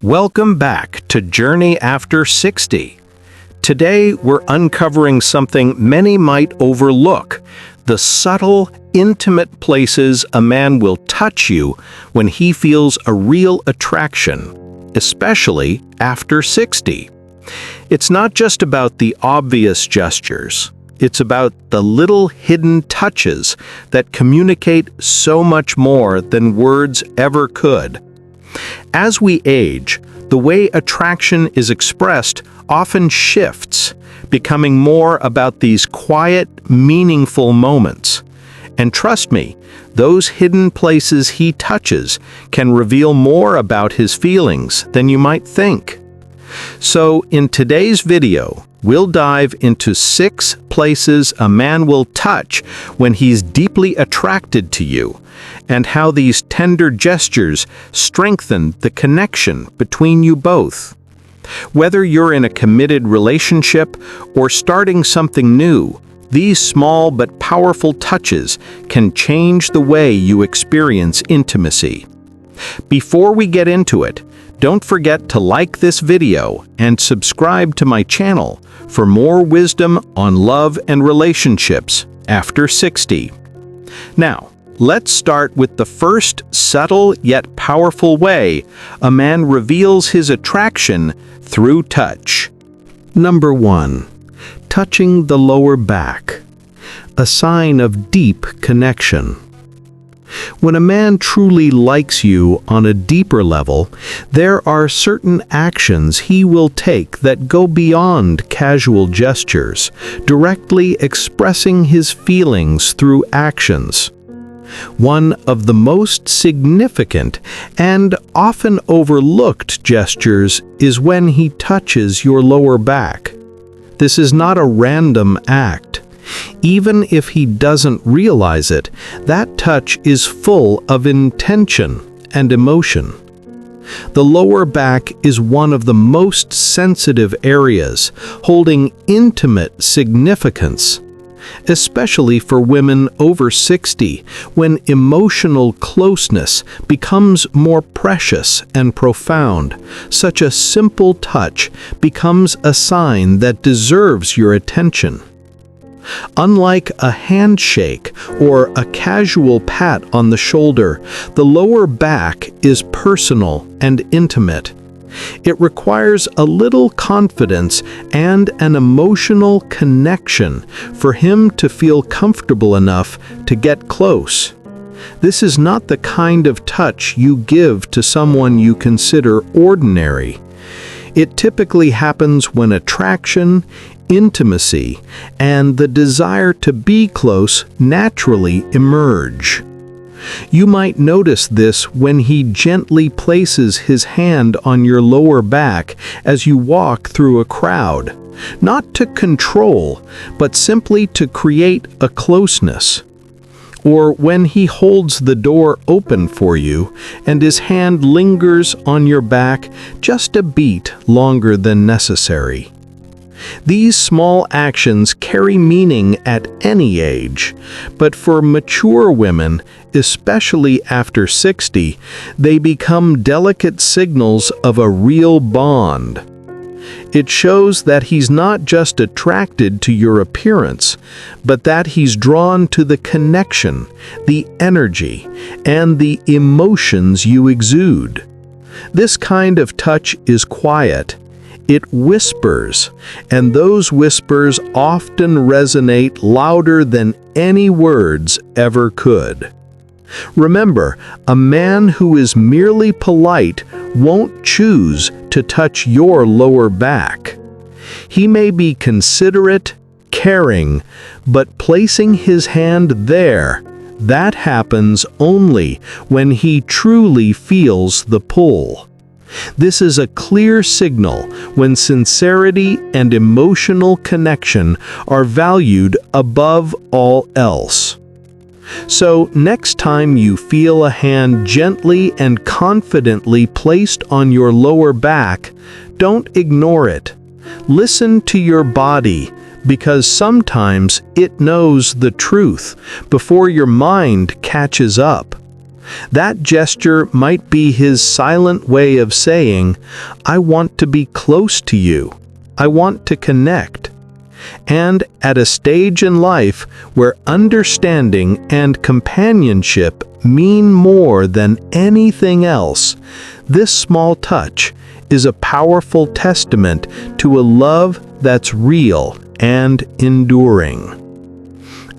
Welcome back to Journey After 60. Today we're uncovering something many might overlook: the subtle, intimate places a man will touch you when he feels a real attraction, especially after 60. It's not just about the obvious gestures. It's about the little hidden touches that communicate so much more than words ever could. As we age, the way attraction is expressed often shifts, becoming more about these quiet, meaningful moments. And trust me, those hidden places he touches can reveal more about his feelings than you might think. So, in today's video, we'll dive into 6 places a man will touch when he's deeply attracted to you, and how these tender gestures strengthen the connection between you both. Whether you're in a committed relationship or starting something new, these small but powerful touches can change the way you experience intimacy. Before we get into it, don't forget to like this video and subscribe to my channel for more wisdom on love and relationships after 60. Now, let's start with the first subtle yet powerful way a man reveals his attraction through touch. Number 1. Touching the lower back, a sign of deep connection. When a man truly likes you on a deeper level, there are certain actions he will take that go beyond casual gestures, directly expressing his feelings through actions. One of the most significant and often overlooked gestures is when he touches your lower back. This is not a random act. Even if he doesn't realize it, that touch is full of intention and emotion. The lower back is one of the most sensitive areas, holding intimate significance, especially for women over 60, when emotional closeness becomes more precious and profound. Such a simple touch becomes a sign that deserves your attention. Unlike a handshake or a casual pat on the shoulder, the lower back is personal and intimate. It requires a little confidence and an emotional connection for him to feel comfortable enough to get close. This is not the kind of touch you give to someone you consider ordinary. It typically happens when attraction, intimacy, and the desire to be close naturally emerge. You might notice this when he gently places his hand on your lower back as you walk through a crowd, not to control, but simply to create a closeness. Or when he holds the door open for you and his hand lingers on your back just a beat longer than necessary. These small actions carry meaning at any age, but for mature women, especially after 60, they become delicate signals of a real bond. It shows that he's not just attracted to your appearance, but that he's drawn to the connection, the energy, and the emotions you exude. This kind of touch is quiet. It whispers, and those whispers often resonate louder than any words ever could. Remember, a man who is merely polite won't choose to touch your lower back. He may be considerate, caring, but placing his hand there, that happens only when he truly feels the pull. This is a clear signal when sincerity and emotional connection are valued above all else. So, next time you feel a hand gently and confidently placed on your lower back, don't ignore it. Listen to your body, because sometimes it knows the truth before your mind catches up. That gesture might be his silent way of saying, "I want to be close to you. I want to connect." And at a stage in life where understanding and companionship mean more than anything else, this small touch is a powerful testament to a love that's real and enduring.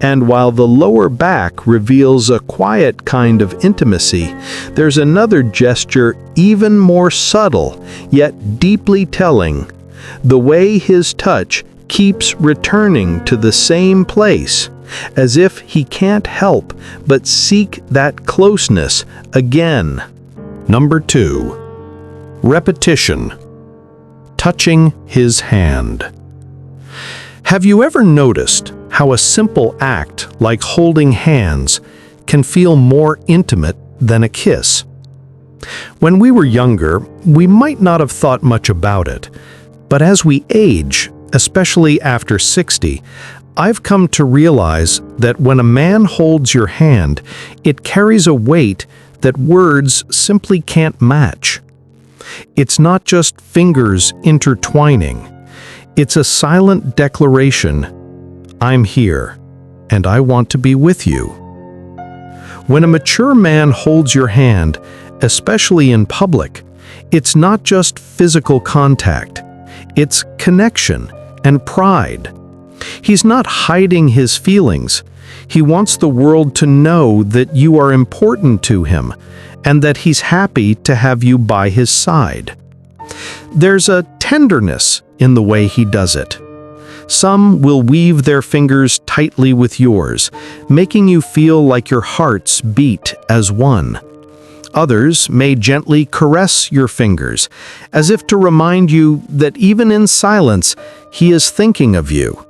And while the lower back reveals a quiet kind of intimacy, there's another gesture even more subtle, yet deeply telling: the way his touch keeps returning to the same place, as if he can't help but seek that closeness again. Number 2. Repetition. Touching his hand. Have you ever noticed how a simple act like holding hands can feel more intimate than a kiss? When we were younger, we might not have thought much about it, but as we age, especially after 60, I've come to realize that when a man holds your hand, it carries a weight that words simply can't match. It's not just fingers intertwining. It's a silent declaration: "I'm here, and I want to be with you." When a mature man holds your hand, especially in public, it's not just physical contact. It's connection and pride. He's not hiding his feelings. He wants the world to know that you are important to him and that he's happy to have you by his side. There's a tenderness in the way he does it. Some will weave their fingers tightly with yours, making you feel like your hearts beat as one. Others may gently caress your fingers, as if to remind you that even in silence, he is thinking of you.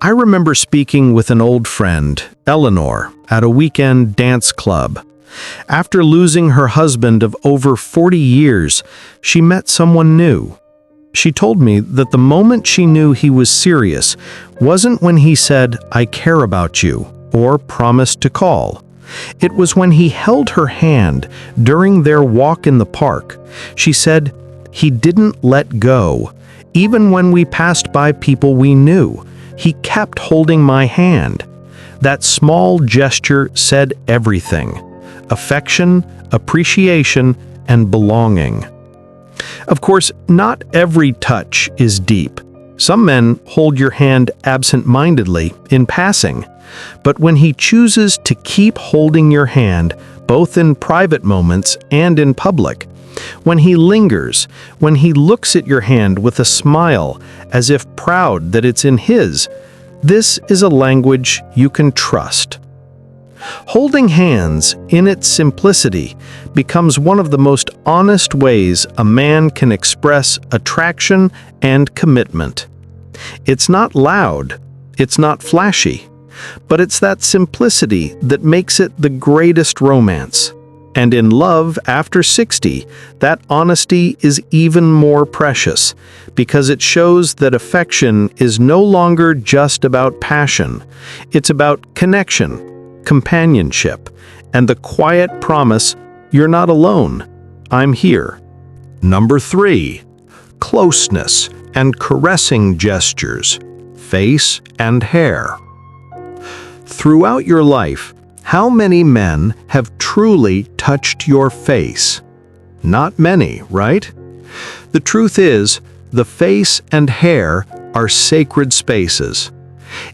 I remember speaking with an old friend, Eleanor, at a weekend dance club. After losing her husband of over 40 years, she met someone new. She told me that the moment she knew he was serious wasn't when he said, "I care about you," or promised to call. It was when he held her hand during their walk in the park. She said, "He didn't let go. Even when we passed by people we knew, he kept holding my hand." That small gesture said everything: affection, appreciation, and belonging. Of course, not every touch is deep. Some men hold your hand absent-mindedly in passing. But when he chooses to keep holding your hand, both in private moments and in public, when he lingers, when he looks at your hand with a smile as if proud that it's in his, this is a language you can trust. Holding hands, in its simplicity, becomes one of the most honest ways a man can express attraction and commitment. It's not loud, it's not flashy, but it's that simplicity that makes it the greatest romance. And in love after 60, that honesty is even more precious, because it shows that affection is no longer just about passion. It's about connection, companionship, and the quiet promise, "You're not alone. I'm here." Number 3. Closeness and caressing gestures, face and hair. Throughout your life, how many men have truly touched your face? Not many, right? The truth is, the face and hair are sacred spaces.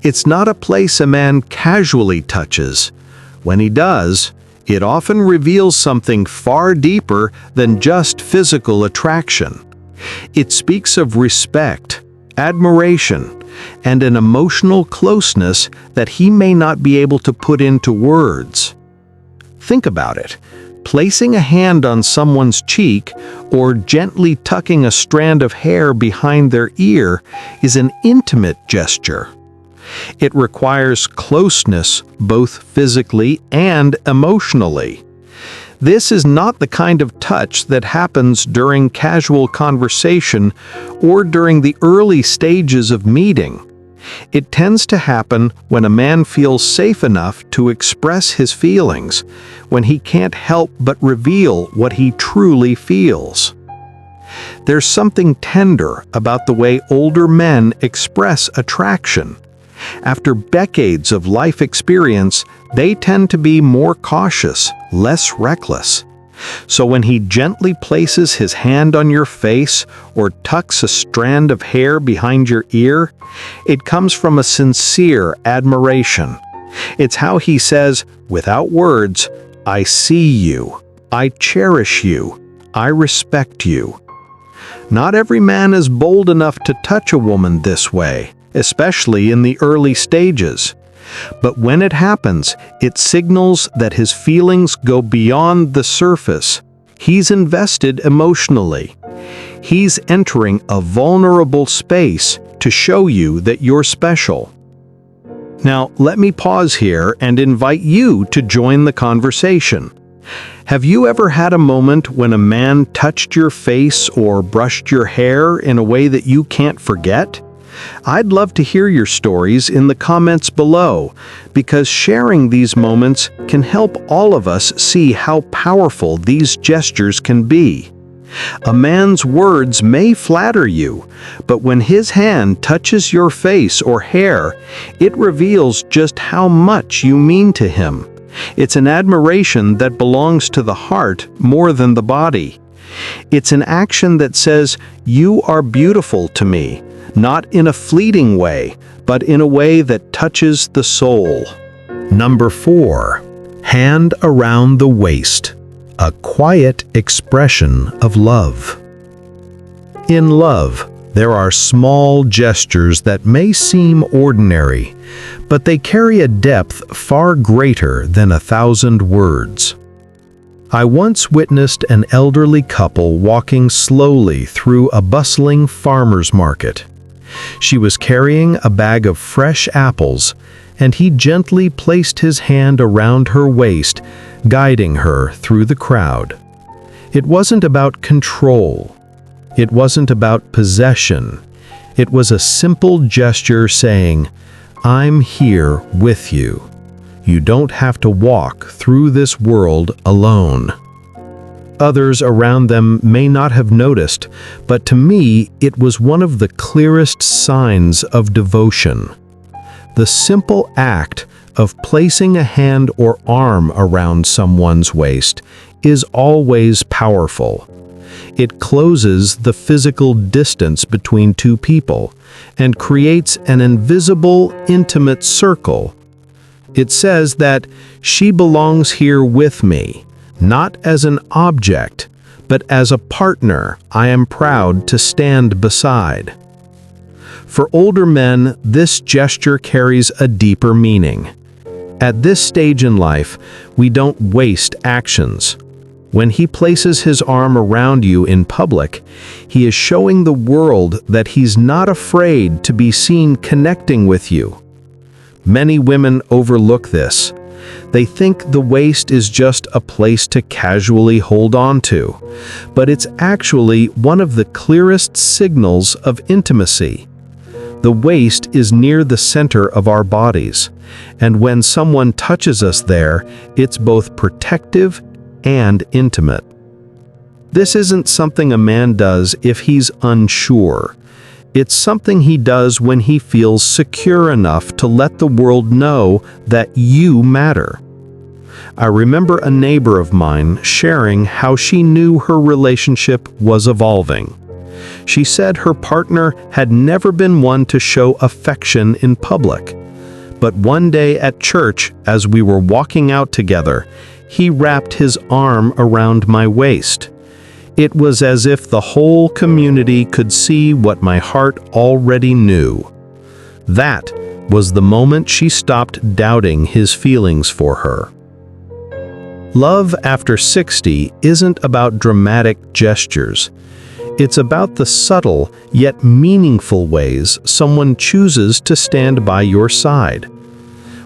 It's not a place a man casually touches. When he does, it often reveals something far deeper than just physical attraction. It speaks of respect, admiration, and an emotional closeness that he may not be able to put into words. Think about it. Placing a hand on someone's cheek or gently tucking a strand of hair behind their ear is an intimate gesture. It requires closeness both physically and emotionally. This is not the kind of touch that happens during casual conversation or during the early stages of meeting. It tends to happen when a man feels safe enough to express his feelings, when he can't help but reveal what he truly feels. There's something tender about the way older men express attraction. After decades of life experience, they tend to be more cautious, less reckless. So when he gently places his hand on your face or tucks a strand of hair behind your ear, it comes from a sincere admiration. It's how he says, without words, "I see you, I cherish you, I respect you." Not every man is bold enough to touch a woman this way, especially in the early stages. But when it happens, it signals that his feelings go beyond the surface. He's invested emotionally. He's entering a vulnerable space to show you that you're special. Now, let me pause here and invite you to join the conversation. Have you ever had a moment when a man touched your face or brushed your hair in a way that you can't forget? I'd love to hear your stories in the comments below, because sharing these moments can help all of us see how powerful these gestures can be. A man's words may flatter you, but when his hand touches your face or hair, it reveals just how much you mean to him. It's an admiration that belongs to the heart more than the body. It's an action that says, "You are beautiful to me," not in a fleeting way, but in a way that touches the soul. Number 4. Hand around the waist. A quiet expression of love. In love, there are small gestures that may seem ordinary, but they carry a depth far greater than 1,000 words. I once witnessed an elderly couple walking slowly through a bustling farmer's market. She was carrying a bag of fresh apples, and he gently placed his hand around her waist, guiding her through the crowd. It wasn't about control. It wasn't about possession. It was a simple gesture saying, "I'm here with you. You don't have to walk through this world alone." Others around them may not have noticed, but to me, it was one of the clearest signs of devotion. The simple act of placing a hand or arm around someone's waist is always powerful. It closes the physical distance between two people and creates an invisible, intimate circle. It says that she belongs here with me, not as an object, but as a partner I am proud to stand beside. For older men, this gesture carries a deeper meaning. At this stage in life, we don't waste actions. When he places his arm around you in public, he is showing the world that he's not afraid to be seen connecting with you. Many women overlook this. They think the waist is just a place to casually hold on to, but it's actually one of the clearest signals of intimacy. The waist is near the center of our bodies, and when someone touches us there, it's both protective and intimate. This isn't something a man does if he's unsure. It's something he does when he feels secure enough to let the world know that you matter. I remember a neighbor of mine sharing how she knew her relationship was evolving. She said her partner had never been one to show affection in public. But one day at church, as we were walking out together, he wrapped his arm around my waist. It was as if the whole community could see what my heart already knew. That was the moment she stopped doubting his feelings for her. Love after 60 isn't about dramatic gestures. It's about the subtle yet meaningful ways someone chooses to stand by your side.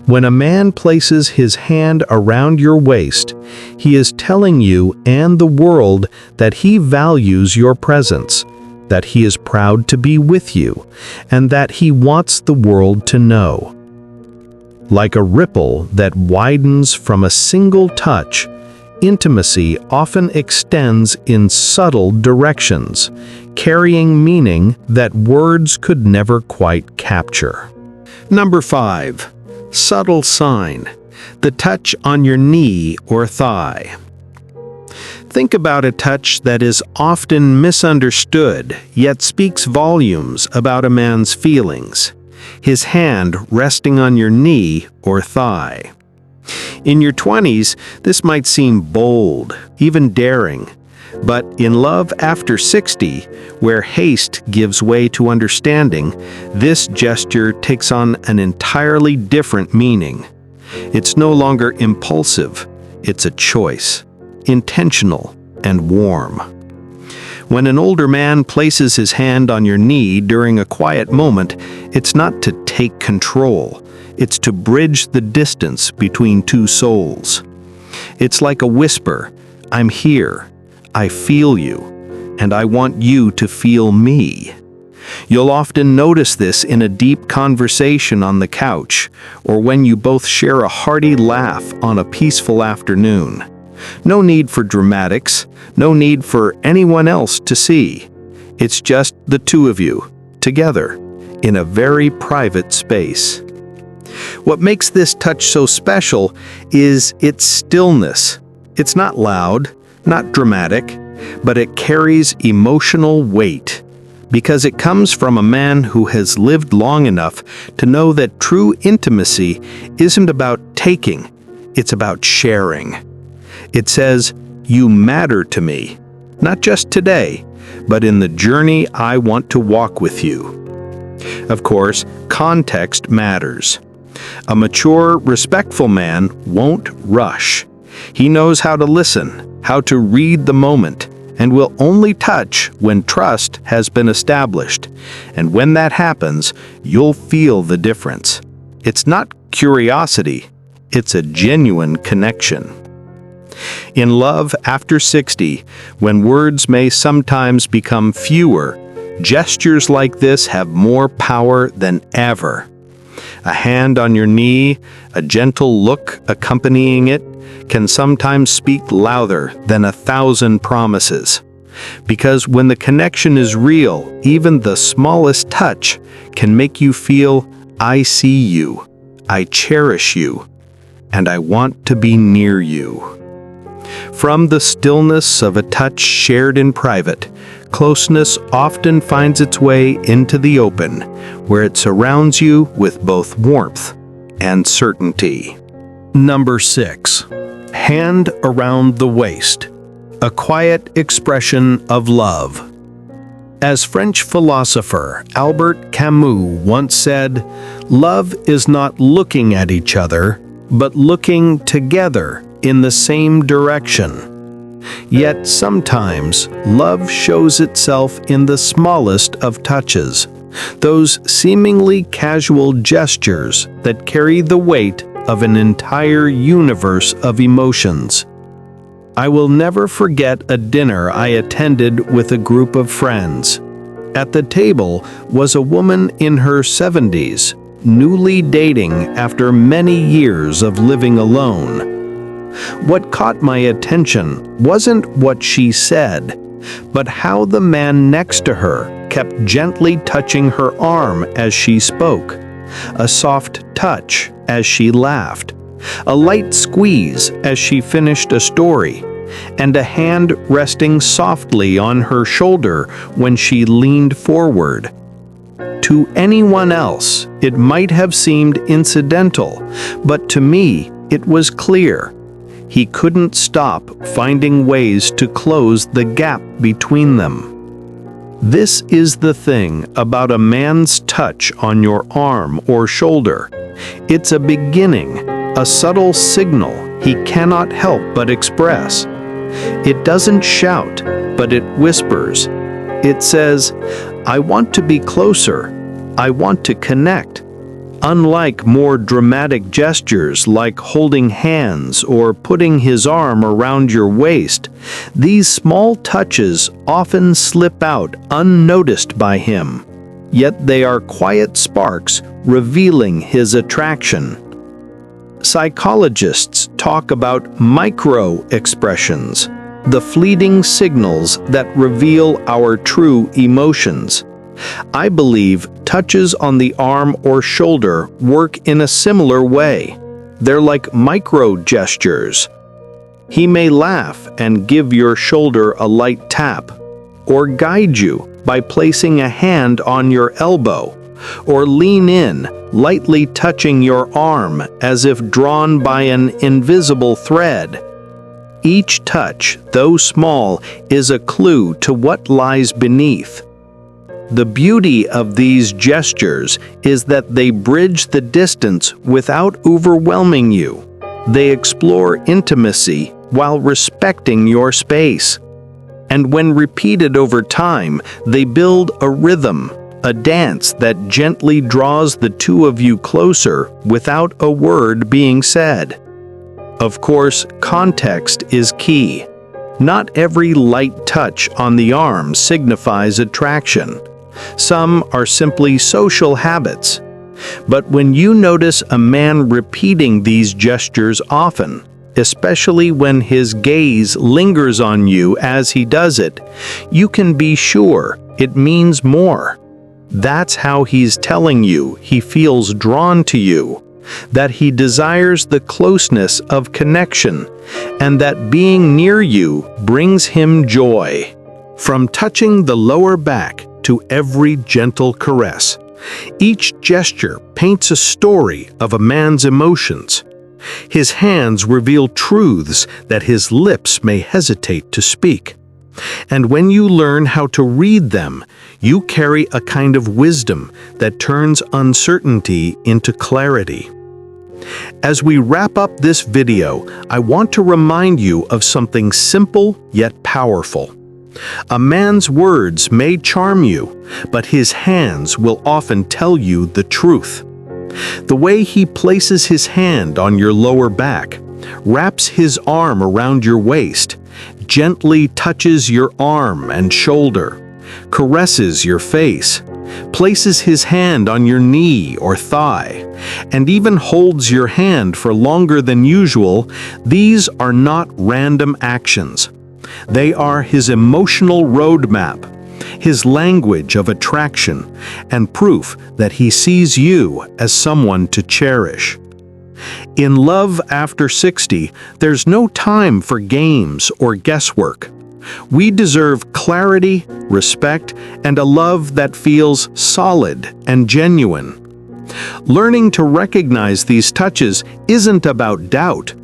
When a man places his hand around your waist, he is telling you and the world that he values your presence, that he is proud to be with you, and that he wants the world to know. Like a ripple that widens from a single touch, intimacy often extends in subtle directions, carrying meaning that words could never quite capture. Number 5. Subtle sign. The touch on your knee or thigh. Think about a touch that is often misunderstood, yet speaks volumes about a man's feelings. His hand resting on your knee or thigh. In your 20s, this might seem bold, even daring. But in love after 60, where haste gives way to understanding, this gesture takes on an entirely different meaning. It's no longer impulsive, it's a choice, intentional and warm. When an older man places his hand on your knee during a quiet moment, it's not to take control, it's to bridge the distance between two souls. It's like a whisper, "I'm here, I feel you, and I want you to feel me." You'll often notice this in a deep conversation on the couch, or when you both share a hearty laugh on a peaceful afternoon. No need for dramatics, no need for anyone else to see. It's just the two of you, together, in a very private space. What makes this touch so special is its stillness. It's not loud, not dramatic, but it carries emotional weight, because it comes from a man who has lived long enough to know that true intimacy isn't about taking, it's about sharing. It says, "You matter to me, not just today, but in the journey I want to walk with you." Of course, context matters. A mature, respectful man won't rush. He knows how to listen, how to read the moment, and will only touch when trust has been established. And when that happens, you'll feel the difference. It's not curiosity, it's a genuine connection. In love after 60, when words may sometimes become fewer, gestures like this have more power than ever. A hand on your knee, a gentle look accompanying it, can sometimes speak louder than 1,000 promises. Because when the connection is real, even the smallest touch can make you feel, "I see you, I cherish you, and I want to be near you." From the stillness of a touch shared in private, closeness often finds its way into the open, where it surrounds you with both warmth and certainty. Number 6. Hand around the waist. A quiet expression of love. As French philosopher Albert Camus once said, "Love is not looking at each other, but looking together in the same direction." Yet sometimes love shows itself in the smallest of touches, those seemingly casual gestures that carry the weight of an entire universe of emotions. I will never forget a dinner I attended with a group of friends. At the table was a woman in her 70s, newly dating after many years of living alone. What caught my attention wasn't what she said, but how the man next to her kept gently touching her arm as she spoke, a soft touch as she laughed, a light squeeze as she finished a story, and a hand resting softly on her shoulder when she leaned forward. To anyone else, it might have seemed incidental, but to me, it was clear. He couldn't stop finding ways to close the gap between them. This is the thing about a man's touch on your arm or shoulder. It's a beginning, a subtle signal he cannot help but express. It doesn't shout, but it whispers. It says, "I want to be closer. I want to connect. Unlike more dramatic gestures like holding hands or putting his arm around your waist, these small touches often slip out unnoticed by him, yet they are quiet sparks revealing his attraction. Psychologists talk about micro-expressions, the fleeting signals that reveal our true emotions. I believe touches on the arm or shoulder work in a similar way. They're like micro-gestures. He may laugh and give your shoulder a light tap, or guide you by placing a hand on your elbow, or lean in, lightly touching your arm as if drawn by an invisible thread. Each touch, though small, is a clue to what lies beneath. The beauty of these gestures is that they bridge the distance without overwhelming you. They explore intimacy while respecting your space. And when repeated over time, they build a rhythm, a dance that gently draws the two of you closer without a word being said. Of course, context is key. Not every light touch on the arm signifies attraction. Some are simply social habits. But when you notice a man repeating these gestures often, especially when his gaze lingers on you as he does it, you can be sure it means more. That's how he's telling you he feels drawn to you, that he desires the closeness of connection, and that being near you brings him joy. From touching the lower back to every gentle caress, each gesture paints a story of a man's emotions. His hands reveal truths that his lips may hesitate to speak. And when you learn how to read them, you carry a kind of wisdom that turns uncertainty into clarity. As we wrap up this video, I want to remind you of something simple yet powerful. A man's words may charm you, but his hands will often tell you the truth. The way he places his hand on your lower back, wraps his arm around your waist, gently touches your arm and shoulder, caresses your face, places his hand on your knee or thigh, and even holds your hand for longer than usual, these are not random actions. They are his emotional roadmap, his language of attraction, and proof that he sees you as someone to cherish. In love after 60, there's no time for games or guesswork. We deserve clarity, respect, and a love that feels solid and genuine. Learning to recognize these touches isn't about doubt.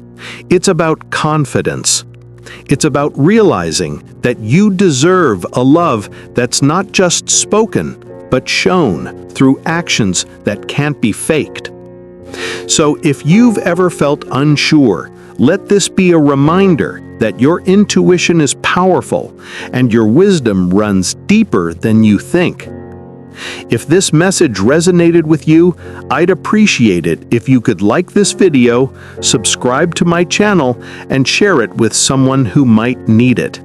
It's about confidence. It's about realizing that you deserve a love that's not just spoken, but shown through actions that can't be faked. So if you've ever felt unsure, let this be a reminder that your intuition is powerful and your wisdom runs deeper than you think. If this message resonated with you, I'd appreciate it if you could like this video, subscribe to my channel, and share it with someone who might need it.